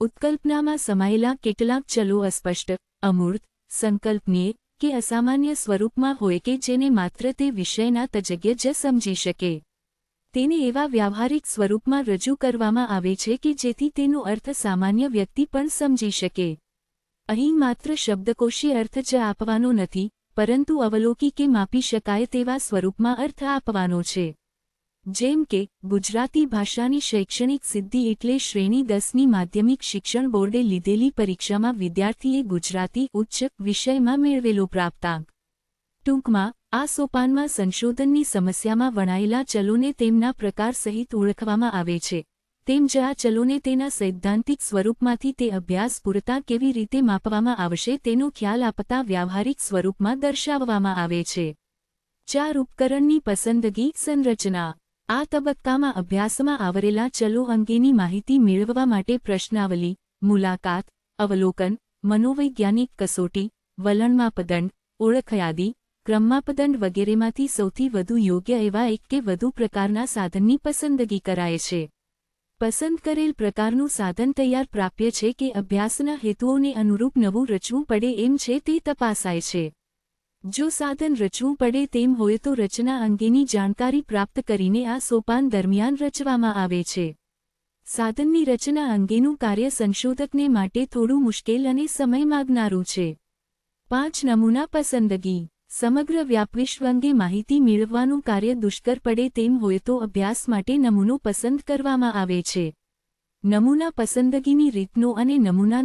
ઉત્કલ્પનામાં સમાયેલા કેટલાક ચલો અસ્પષ્ટ, અમૂર્ત, સંકલ્પનીય કે અસામાન્ય સ્વરૂપમાં હોય કે જેને માત્ર તે વિષયના તજજ્ઞ જ સમજી શકે. તેને એવા વ્યાવહારિક સ્વરૂપમાં રજૂ કરવામાં આવે છે કે જેથી તેનો અર્થ સામાન્ય વ્યક્તિ પણ સમજી શકે. અહીં માત્ર શબ્દકોશી અર્થ જ આપવાનો નથી, પરંતુ અવલોકી કે માપી શકાય તેવા સ્વરૂપમાં અર્થ આપવાનો છે. જેમ કે, ગુજરાતી ભાષાની શૈક્ષણિક સિદ્ધિ એટલે શ્રેણી 10ની માધ્યમિક શિક્ષણ બોર્ડે લીધેલી પરીક્ષામાં વિદ્યાર્થીએ ગુજરાતી ઉચ્ચ વિષયમાં મેળવેલો પ્રાપ્તાંક. ટૂંકમાં, આ સોપાનમાં સંશોધનની સમસ્યામાં વણાયેલા ચલોને તેમના પ્રકાર સહિત ઓળખવામાં આવે છે, તેમ જ આ ચલોને તેના સૈદ્ધાંતિક સ્વરૂપમાંથી તે અભ્યાસ પૂરતા કેવી રીતે માપવામાં આવશે તેનો ખ્યાલ આપતા વ્યાવહારિક સ્વરૂપમાં દર્શાવવામાં આવે છે. 4 ઉપકરણની પસંદગી સંરચના. આ તબક્કામાં અભ્યાસમાં આવરેલા ચલો અંગેની માહિતી મેળવવા માટે પ્રશ્નાવલી, મુલાકાત, અવલોકન, મનોવૈજ્ઞાનિક કસોટી, વલણ માપદંડ, ઓળખ યાદી, ક્રમ માપદંડ વગેરેમાંથી સૌથી વધુ યોગ્ય એવા એક કે વધુ પ્રકારના સાધનની પસંદગી કરાય છે. પસંદ કરેલ પ્રકારનું સાધન તૈયાર પ્રાપ્ય છે કે અભ્યાસના હેતુઓને અનુરૂપ નવું રચવું પડે એમ છે તે તપાસાય છે. જો સાધન રચવું પડે તેમ હોય તો રચના અંગેની જાણકારી પ્રાપ્ત કરીને આ સોપાન દરમિયાન રચવામાં આવે છે. સાધનની રચના અંગેનું કાર્ય સંશોધકને માટે થોડું મુશ્કેલ અને સમય માગનારું છે. 5 નમૂના પસંદગી. સમગ્ર વ્યાપવિશ્વ અંગે માહિતી મેળવવાનું કાર્ય દુષ્કર પડે તેમ હોય તો અભ્યાસ માટે નમૂનો પસંદ કરવામાં આવે છે. નમૂના પસંદગીની રીતનો અને નમૂના